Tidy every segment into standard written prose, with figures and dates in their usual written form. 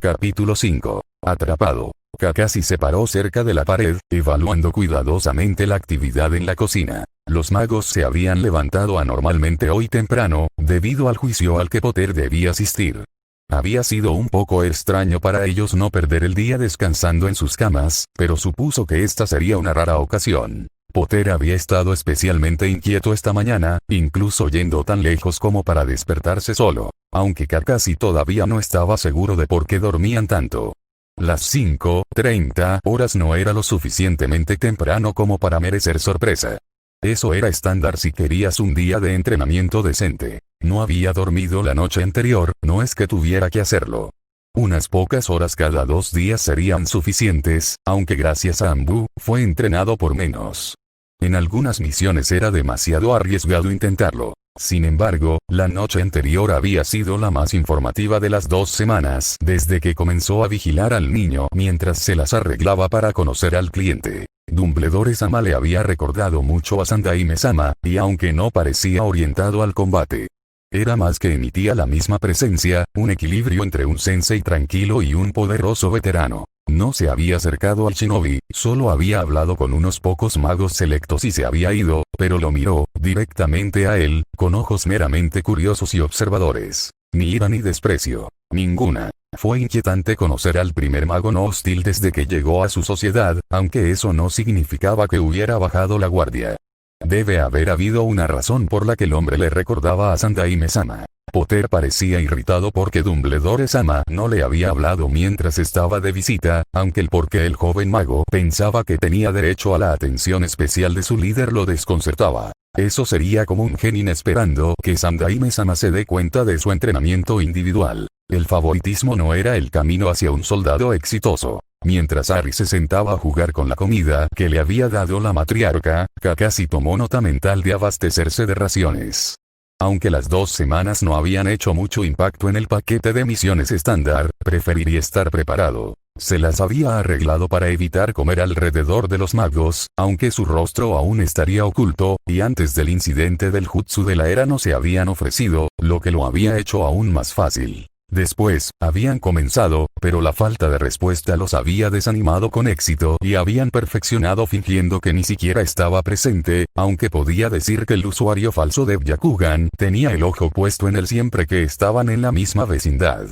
Capítulo 5. Atrapado. Kakashi se paró cerca de la pared, evaluando cuidadosamente la actividad en la cocina. Los magos se habían levantado anormalmente hoy temprano, debido al juicio al que Potter debía asistir. Había sido un poco extraño para ellos no perder el día descansando en sus camas, pero supuso que esta sería una rara ocasión. Potter había estado especialmente inquieto esta mañana, incluso yendo tan lejos como para despertarse solo, aunque Kakashi todavía no estaba seguro de por qué dormían tanto. Las 5:30 horas no era lo suficientemente temprano como para merecer sorpresa. Eso era estándar si querías un día de entrenamiento decente. No había dormido la noche anterior, no es que tuviera que hacerlo. Unas pocas horas cada 2 días serían suficientes, aunque gracias a Anbu, fue entrenado por menos. En algunas misiones era demasiado arriesgado intentarlo. Sin embargo, la noche anterior había sido la más informativa de las 2 semanas desde que comenzó a vigilar al niño mientras se las arreglaba para conocer al cliente. Dumbledore-sama le había recordado mucho a Sandaime-sama, y aunque no parecía orientado al combate, era más que emitía la misma presencia, un equilibrio entre un sensei tranquilo y un poderoso veterano. No se había acercado al shinobi, solo había hablado con unos pocos magos selectos y se había ido, pero lo miró, directamente a él, con ojos meramente curiosos y observadores. Ni ira ni desprecio. Ninguna. Fue inquietante conocer al primer mago no hostil desde que llegó a su sociedad, aunque eso no significaba que hubiera bajado la guardia. Debe haber habido una razón por la que el hombre le recordaba a Sandaime-sama. Potter parecía irritado porque Dumbledore-sama no le había hablado mientras estaba de visita, aunque el por qué el joven mago pensaba que tenía derecho a la atención especial de su líder lo desconcertaba. Eso sería como un genin esperando que Sandaime-sama se dé cuenta de su entrenamiento individual. El favoritismo no era el camino hacia un soldado exitoso. Mientras Harry se sentaba a jugar con la comida que le había dado la matriarca, Kakashi tomó nota mental de abastecerse de raciones. Aunque las 2 semanas no habían hecho mucho impacto en el paquete de misiones estándar, preferiría estar preparado. Se las había arreglado para evitar comer alrededor de los magos, aunque su rostro aún estaría oculto, y antes del incidente del jutsu de la era no se habían ofrecido, lo que lo había hecho aún más fácil. Después, habían comenzado, pero la falta de respuesta los había desanimado con éxito y habían perfeccionado fingiendo que ni siquiera estaba presente, aunque podía decir que el usuario falso de Byakugan tenía el ojo puesto en él siempre que estaban en la misma vecindad.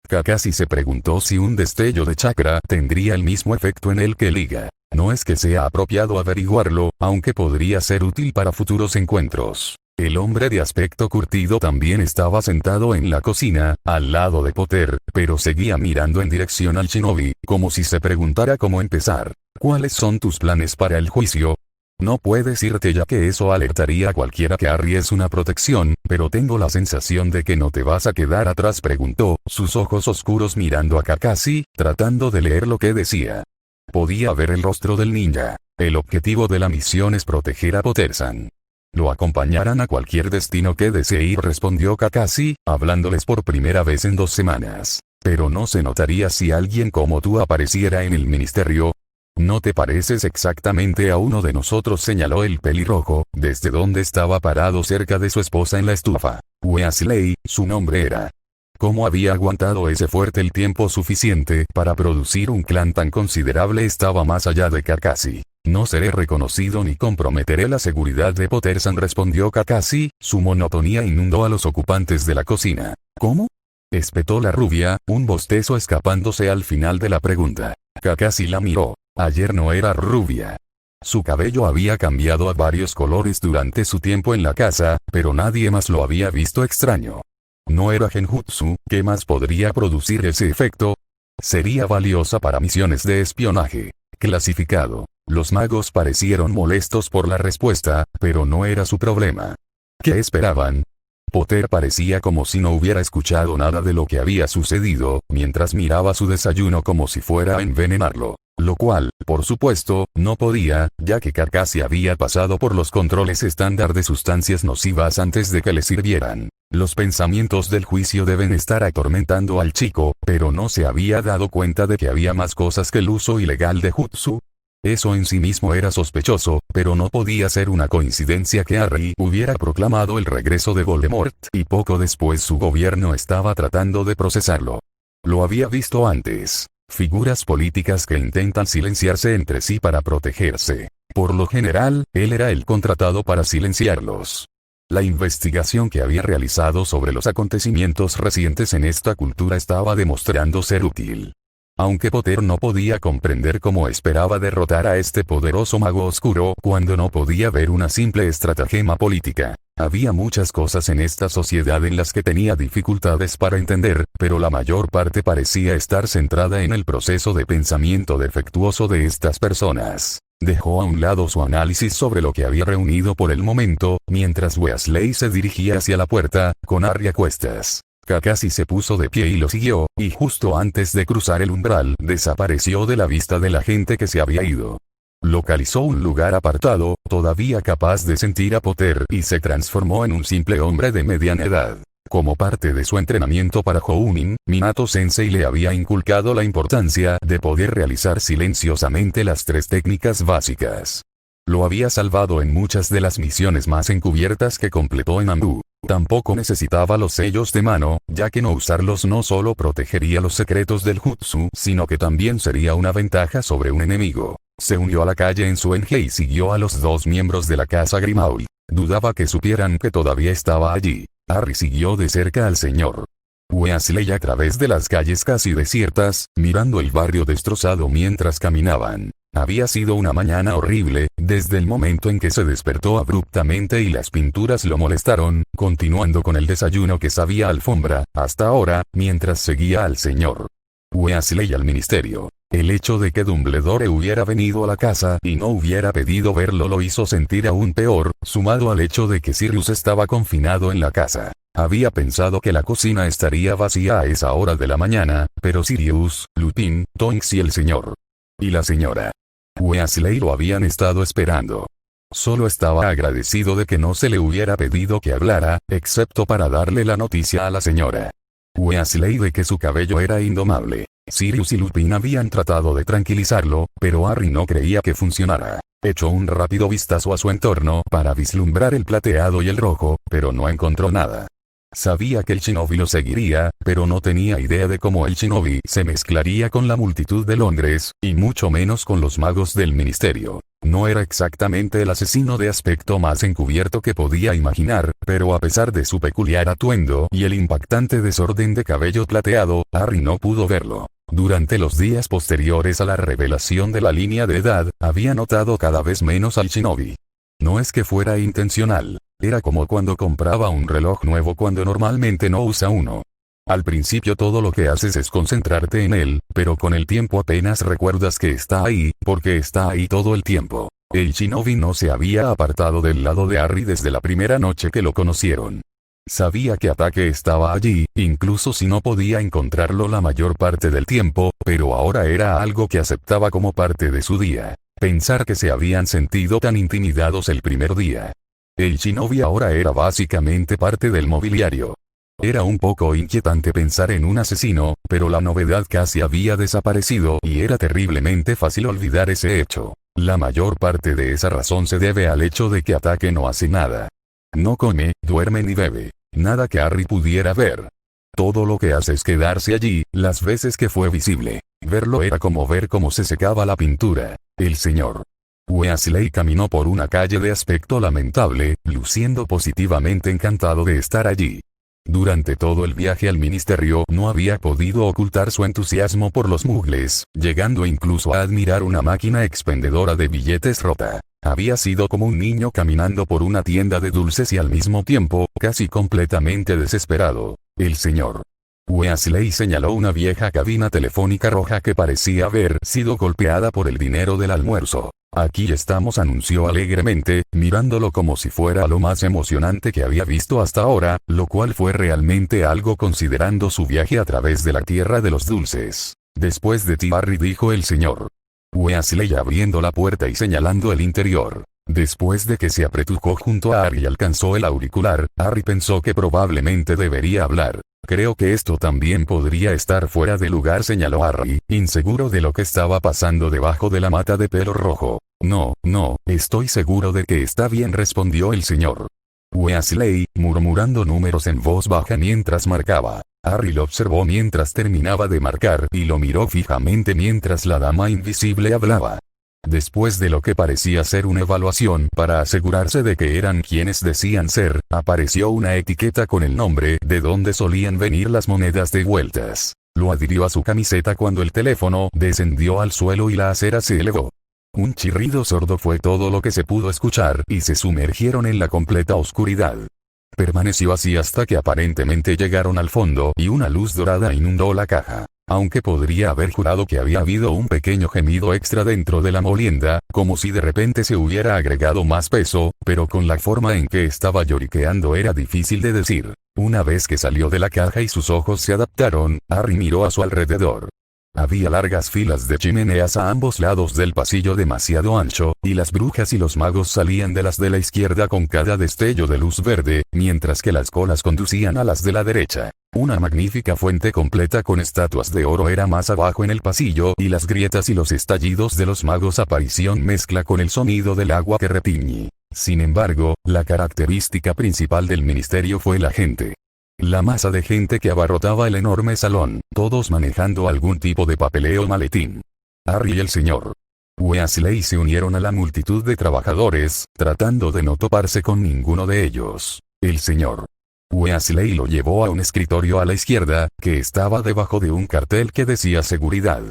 Kakashi se preguntó si un destello de chakra tendría el mismo efecto en él que Liga. No es que sea apropiado averiguarlo, aunque podría ser útil para futuros encuentros. El hombre de aspecto curtido también estaba sentado en la cocina, al lado de Potter, pero seguía mirando en dirección al shinobi, como si se preguntara cómo empezar. ¿Cuáles son tus planes para el juicio? No puedes irte ya que eso alertaría a cualquiera que Harry es una protección, pero tengo la sensación de que no te vas a quedar atrás, preguntó, sus ojos oscuros mirando a Kakashi, tratando de leer lo que decía. Podía ver el rostro del ninja. El objetivo de la misión es proteger a Potter-san. Lo acompañarán a cualquier destino que desee ir, respondió Kakashi, hablándoles por primera vez en 2 semanas. Pero no se notaría si alguien como tú apareciera en el ministerio. No te pareces exactamente a uno de nosotros, señaló el pelirrojo, desde donde estaba parado cerca de su esposa en la estufa. Weasley, su nombre era. ¿Cómo había aguantado ese fuerte el tiempo suficiente para producir un clan tan considerable? Estaba más allá de Kakashi. No seré reconocido ni comprometeré la seguridad de Potter-san, respondió Kakashi, su monotonía inundó a los ocupantes de la cocina. ¿Cómo? Espetó la rubia, un bostezo escapándose al final de la pregunta. Kakashi la miró. Ayer no era rubia. Su cabello había cambiado a varios colores durante su tiempo en la casa, pero nadie más lo había visto extraño. No era genjutsu, ¿qué más podría producir ese efecto? Sería valiosa para misiones de espionaje. Clasificado. Los magos parecieron molestos por la respuesta, pero no era su problema. ¿Qué esperaban? Potter parecía como si no hubiera escuchado nada de lo que había sucedido, mientras miraba su desayuno como si fuera a envenenarlo. Lo cual, por supuesto, no podía, ya que Kakashi había pasado por los controles estándar de sustancias nocivas antes de que le sirvieran. Los pensamientos del juicio deben estar atormentando al chico, pero no se había dado cuenta de que había más cosas que el uso ilegal de jutsu. Eso en sí mismo era sospechoso, pero no podía ser una coincidencia que Harry hubiera proclamado el regreso de Voldemort y poco después su gobierno estaba tratando de procesarlo. Lo había visto antes. Figuras políticas que intentan silenciarse entre sí para protegerse. Por lo general, él era el contratado para silenciarlos. La investigación que había realizado sobre los acontecimientos recientes en esta cultura estaba demostrando ser útil. Aunque Potter no podía comprender cómo esperaba derrotar a este poderoso mago oscuro cuando no podía ver una simple estratagema política. Había muchas cosas en esta sociedad en las que tenía dificultades para entender, pero la mayor parte parecía estar centrada en el proceso de pensamiento defectuoso de estas personas. Dejó a un lado su análisis sobre lo que había reunido por el momento, mientras Weasley se dirigía hacia la puerta, con Harry a cuestas. Kakashi se puso de pie y lo siguió, y justo antes de cruzar el umbral, desapareció de la vista de la gente que se había ido. Localizó un lugar apartado, todavía capaz de sentir a Potter, y se transformó en un simple hombre de mediana edad. Como parte de su entrenamiento para Jounin, Minato Sensei le había inculcado la importancia de poder realizar silenciosamente las 3 técnicas básicas. Lo había salvado en muchas de las misiones más encubiertas que completó en Ambu. Tampoco necesitaba los sellos de mano, ya que no usarlos no solo protegería los secretos del jutsu, sino que también sería una ventaja sobre un enemigo. Se unió a la calle en su Enge y siguió a los 2 miembros de la casa Grimaud. Dudaba que supieran que todavía estaba allí. Harry siguió de cerca al señor Weasley a través de las calles casi desiertas, mirando el barrio destrozado mientras caminaban. Había sido una mañana horrible, desde el momento en que se despertó abruptamente y las pinturas lo molestaron, continuando con el desayuno que sabía a alfombra, hasta ahora, mientras seguía al señor Weasley al ministerio. El hecho de que Dumbledore hubiera venido a la casa y no hubiera pedido verlo lo hizo sentir aún peor, sumado al hecho de que Sirius estaba confinado en la casa. Había pensado que la cocina estaría vacía a esa hora de la mañana, pero Sirius, Lupin, Tonks y el señor y la señora Weasley lo habían estado esperando. Solo estaba agradecido de que no se le hubiera pedido que hablara, excepto para darle la noticia a la señora Weasley de que su cabello era indomable. Sirius y Lupin habían tratado de tranquilizarlo, pero Harry no creía que funcionara. Echó un rápido vistazo a su entorno para vislumbrar el plateado y el rojo, pero no encontró nada. Sabía que el shinobi lo seguiría, pero no tenía idea de cómo el shinobi se mezclaría con la multitud de Londres, y mucho menos con los magos del ministerio. No era exactamente el asesino de aspecto más encubierto que podía imaginar, pero a pesar de su peculiar atuendo y el impactante desorden de cabello plateado, Harry no pudo verlo. Durante los días posteriores a la revelación de la línea de edad, había notado cada vez menos al shinobi. No es que fuera intencional. Era como cuando compraba un reloj nuevo cuando normalmente no usa uno. Al principio todo lo que haces es concentrarte en él, pero con el tiempo apenas recuerdas que está ahí, porque está ahí todo el tiempo. El shinobi no se había apartado del lado de Harry desde la primera noche que lo conocieron. Sabía que Ataque estaba allí, incluso si no podía encontrarlo la mayor parte del tiempo, pero ahora era algo que aceptaba como parte de su día. Pensar que se habían sentido tan intimidados el primer día. El shinobi ahora era básicamente parte del mobiliario. Era un poco inquietante pensar en un asesino, pero la novedad casi había desaparecido y era terriblemente fácil olvidar ese hecho. La mayor parte de esa razón se debe al hecho de que Ataque no hace nada. No come, duerme ni bebe. Nada que Harry pudiera ver. Todo lo que hace es quedarse allí, las veces que fue visible. Verlo era como ver cómo se secaba la pintura. El señor Weasley caminó por una calle de aspecto lamentable, luciendo positivamente encantado de estar allí. Durante todo el viaje al ministerio no había podido ocultar su entusiasmo por los muggles, llegando incluso a admirar una máquina expendedora de billetes rota. Había sido como un niño caminando por una tienda de dulces y al mismo tiempo, casi completamente desesperado. El señor Weasley señaló una vieja cabina telefónica roja que parecía haber sido golpeada por el dinero del almuerzo. Aquí estamos, anunció alegremente, mirándolo como si fuera lo más emocionante que había visto hasta ahora, lo cual fue realmente algo considerando su viaje a través de la tierra de los dulces. Después de ti, Harry, dijo el señor Weasley abriendo la puerta y señalando el interior. Después de que se apretujó junto a Harry y alcanzó el auricular, Harry pensó que probablemente debería hablar. Creo que esto también podría estar fuera de lugar, señaló Harry, inseguro de lo que estaba pasando debajo de la mata de pelo rojo. No, estoy seguro de que está bien, respondió el señor Weasley, murmurando números en voz baja mientras marcaba. Harry lo observó mientras terminaba de marcar y lo miró fijamente mientras la dama invisible hablaba. Después de lo que parecía ser una evaluación para asegurarse de que eran quienes decían ser, apareció una etiqueta con el nombre de donde solían venir las monedas de vueltas. Lo adhirió a su camiseta cuando el teléfono descendió al suelo y la acera se elevó. Un chirrido sordo fue todo lo que se pudo escuchar y se sumergieron en la completa oscuridad. Permaneció así hasta que aparentemente llegaron al fondo y una luz dorada inundó la caja. Aunque podría haber jurado que había habido un pequeño gemido extra dentro de la molienda, como si de repente se hubiera agregado más peso, pero con la forma en que estaba lloriqueando era difícil de decir. Una vez que salió de la caja y sus ojos se adaptaron, Harry miró a su alrededor. Había largas filas de chimeneas a ambos lados del pasillo demasiado ancho, y las brujas y los magos salían de las de la izquierda con cada destello de luz verde, mientras que las colas conducían a las de la derecha. Una magnífica fuente completa con estatuas de oro era más abajo en el pasillo y las grietas y los estallidos de los magos aparecían mezcla con el sonido del agua que retiñe. Sin embargo, la característica principal del ministerio fue la gente. La masa de gente que abarrotaba el enorme salón, todos manejando algún tipo de papeleo o maletín. Harry y el señor Weasley se unieron a la multitud de trabajadores, tratando de no toparse con ninguno de ellos. El señor Weasley lo llevó a un escritorio a la izquierda, que estaba debajo de un cartel que decía seguridad.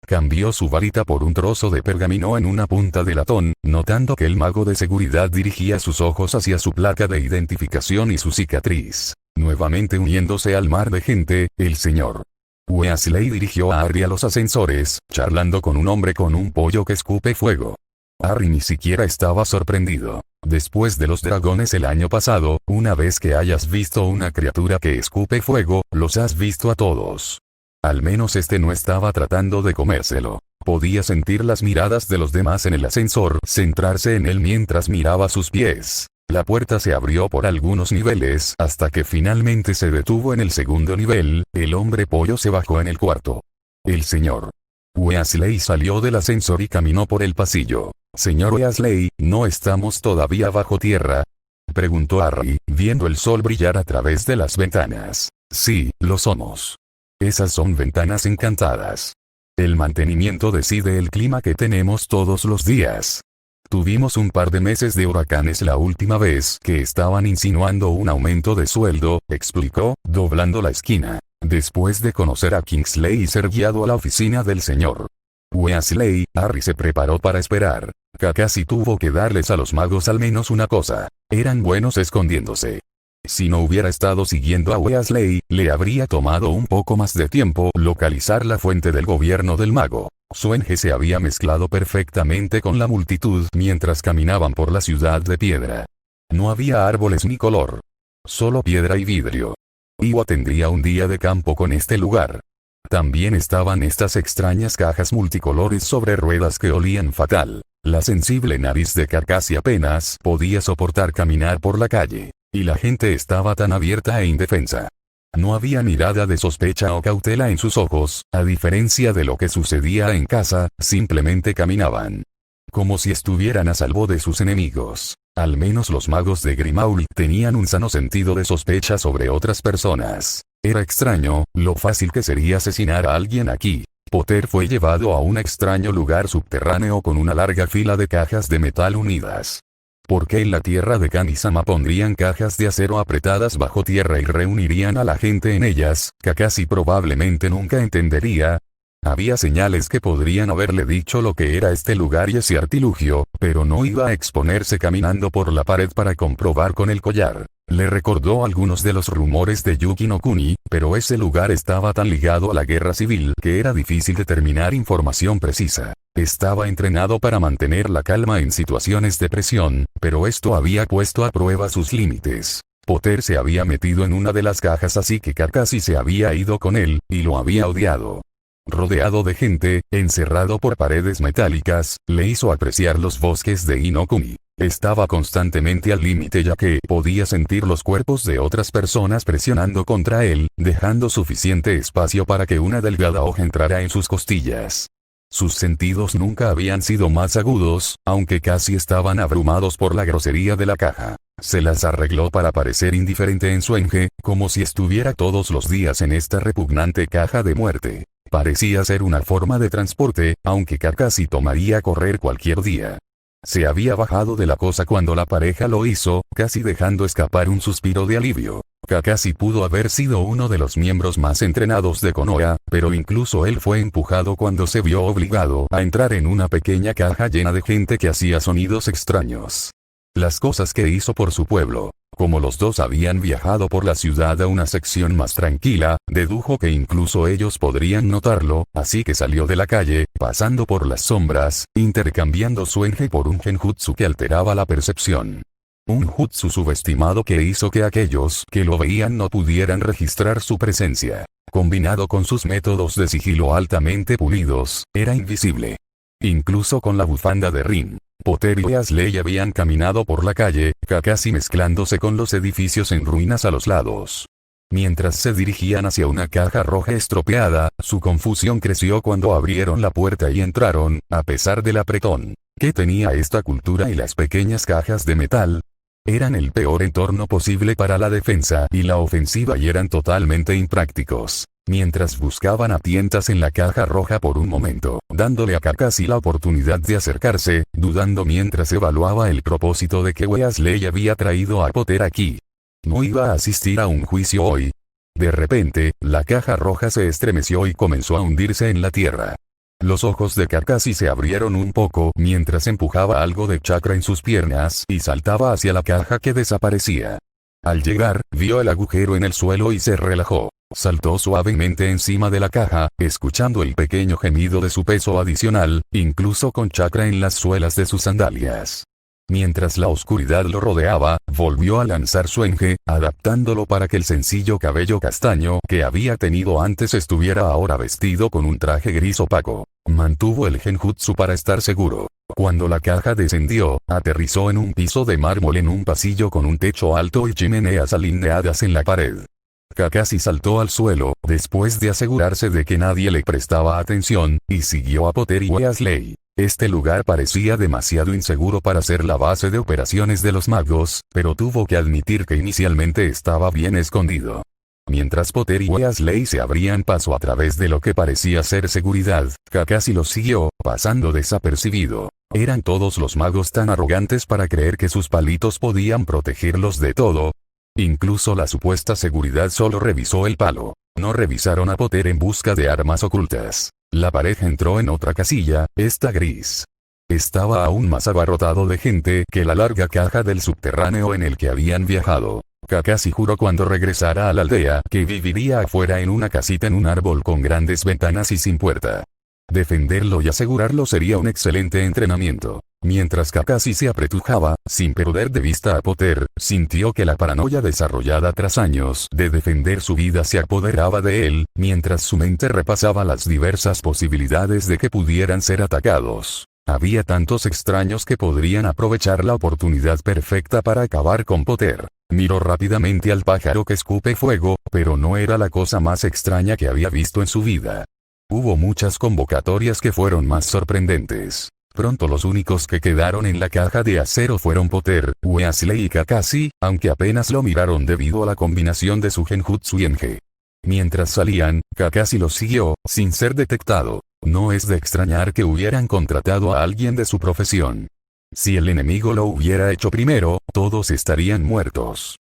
Cambió su varita por un trozo de pergamino en una punta de latón, notando que el mago de seguridad dirigía sus ojos hacia su placa de identificación y su cicatriz. Nuevamente uniéndose al mar de gente, el señor Weasley dirigió a Harry a los ascensores, charlando con un hombre con un pollo que escupe fuego. Harry ni siquiera estaba sorprendido. Después de los dragones el año pasado, una vez que hayas visto una criatura que escupe fuego, los has visto a todos. Al menos este no estaba tratando de comérselo. Podía sentir las miradas de los demás en el ascensor centrarse en él mientras miraba sus pies. La puerta se abrió por algunos niveles hasta que finalmente se detuvo en el segundo nivel. El hombre pollo se bajó en el cuarto. El señor Weasley salió del ascensor y caminó por el pasillo. Señor Weasley, ¿no estamos todavía bajo tierra?, preguntó Harry, viendo el sol brillar a través de las ventanas. Sí, lo somos. Esas son ventanas encantadas. El mantenimiento decide el clima que tenemos todos los días. Tuvimos un par de meses de huracanes la última vez que estaban insinuando un aumento de sueldo, explicó, doblando la esquina. Después de conocer a Kingsley y ser guiado a la oficina del señor Weasley, Harry se preparó para esperar. Casi tuvo que darles a los magos al menos una cosa. Eran buenos escondiéndose. Si no hubiera estado siguiendo a Weasley, le habría tomado un poco más de tiempo localizar la fuente del gobierno del mago. Su enje se había mezclado perfectamente con la multitud mientras caminaban por la ciudad de piedra. No había árboles ni color. Solo piedra y vidrio. Iowa tendría un día de campo con este lugar. También estaban estas extrañas cajas multicolores sobre ruedas que olían fatal. La sensible nariz de Cacassie apenas podía soportar caminar por la calle. Y la gente estaba tan abierta e indefensa. No había mirada de sospecha o cautela en sus ojos, a diferencia de lo que sucedía en casa, simplemente caminaban. Como si estuvieran a salvo de sus enemigos. Al menos los magos de Grimmauld tenían un sano sentido de sospecha sobre otras personas. Era extraño, lo fácil que sería asesinar a alguien aquí. Potter fue llevado a un extraño lugar subterráneo con una larga fila de cajas de metal unidas. ¿Por qué en la tierra de Kamisama pondrían cajas de acero apretadas bajo tierra y reunirían a la gente en ellas? Cacassie probablemente nunca entendería. Había señales que podrían haberle dicho lo que era este lugar y ese artilugio, pero no iba a exponerse caminando por la pared para comprobar con el collar. Le recordó algunos de los rumores de Yuki no Kuni, pero ese lugar estaba tan ligado a la guerra civil que era difícil determinar información precisa. Estaba entrenado para mantener la calma en situaciones de presión, pero esto había puesto a prueba sus límites. Potter se había metido en una de las cajas así que Cacassie se había ido con él, y lo había odiado. Rodeado de gente, encerrado por paredes metálicas, le hizo apreciar los bosques de Inokuni. Estaba constantemente al límite ya que podía sentir los cuerpos de otras personas presionando contra él, dejando suficiente espacio para que una delgada hoja entrara en sus costillas. Sus sentidos nunca habían sido más agudos, aunque casi estaban abrumados por la grosería de la caja. Se las arregló para parecer indiferente en su enje, como si estuviera todos los días en esta repugnante caja de muerte. Parecía ser una forma de transporte, aunque Kakashi tomaría correr cualquier día. Se había bajado de la cosa cuando la pareja lo hizo, casi dejando escapar un suspiro de alivio. Kakashi pudo haber sido uno de los miembros más entrenados de Konoha, pero incluso él fue empujado cuando se vio obligado a entrar en una pequeña caja llena de gente que hacía sonidos extraños. Las cosas que hizo por su pueblo. Como los dos habían viajado por la ciudad a una sección más tranquila, dedujo que incluso ellos podrían notarlo, así que salió de la calle, pasando por las sombras, intercambiando su enje por un genjutsu que alteraba la percepción. Un jutsu subestimado que hizo que aquellos que lo veían no pudieran registrar su presencia. Combinado con sus métodos de sigilo altamente pulidos, era invisible. Incluso con la bufanda de Rin, Potter y Weasley habían caminado por la calle, Kakashi mezclándose con los edificios en ruinas a los lados. Mientras se dirigían hacia una caja roja estropeada, su confusión creció cuando abrieron la puerta y entraron, a pesar del apretón que tenía esta cultura y las pequeñas cajas de metal. Eran el peor entorno posible para la defensa y la ofensiva y eran totalmente imprácticos. Mientras buscaban a tientas en la caja roja por un momento, dándole a Kakashi la oportunidad de acercarse, dudando mientras evaluaba el propósito de que Weasley había traído a Potter aquí. No iba a asistir a un juicio hoy. De repente, la caja roja se estremeció y comenzó a hundirse en la tierra. Los ojos de Kakashi se abrieron un poco mientras empujaba algo de chakra en sus piernas y saltaba hacia la caja que desaparecía. Al llegar, vio el agujero en el suelo y se relajó. Saltó suavemente encima de la caja, escuchando el pequeño gemido de su peso adicional, incluso con chakra en las suelas de sus sandalias. Mientras la oscuridad lo rodeaba, volvió a lanzar su enje, adaptándolo para que el sencillo cabello castaño que había tenido antes estuviera ahora vestido con un traje gris opaco. Mantuvo el genjutsu para estar seguro. Cuando la caja descendió, aterrizó en un piso de mármol en un pasillo con un techo alto y chimeneas alineadas en la pared. Kakashi saltó al suelo, después de asegurarse de que nadie le prestaba atención, y siguió a Potter y Weasley. Este lugar parecía demasiado inseguro para ser la base de operaciones de los magos, pero tuvo que admitir que inicialmente estaba bien escondido. Mientras Potter y Weasley se abrían paso a través de lo que parecía ser seguridad, Kakashi los siguió, pasando desapercibido. ¿Eran todos los magos tan arrogantes para creer que sus palitos podían protegerlos de todo? Incluso la supuesta seguridad solo revisó el palo. No revisaron a Potter en busca de armas ocultas. La pareja entró en otra casilla, esta gris. Estaba aún más abarrotado de gente que la larga caja del subterráneo en el que habían viajado. Kakashi juró cuando regresara a la aldea que viviría afuera en una casita en un árbol con grandes ventanas y sin puerta. Defenderlo y asegurarlo sería un excelente entrenamiento. Mientras Kakashi se apretujaba, sin perder de vista a Potter, sintió que la paranoia desarrollada tras años de defender su vida se apoderaba de él, mientras su mente repasaba las diversas posibilidades de que pudieran ser atacados. Había tantos extraños que podrían aprovechar la oportunidad perfecta para acabar con Potter. Miró rápidamente al pájaro que escupe fuego, pero no era la cosa más extraña que había visto en su vida. Hubo muchas convocatorias que fueron más sorprendentes. Pronto los únicos que quedaron en la caja de acero fueron Potter, Weasley y Kakashi, aunque apenas lo miraron debido a la combinación de su genjutsu y enje. Mientras salían, Kakashi los siguió, sin ser detectado. No es de extrañar que hubieran contratado a alguien de su profesión. Si el enemigo lo hubiera hecho primero, todos estarían muertos.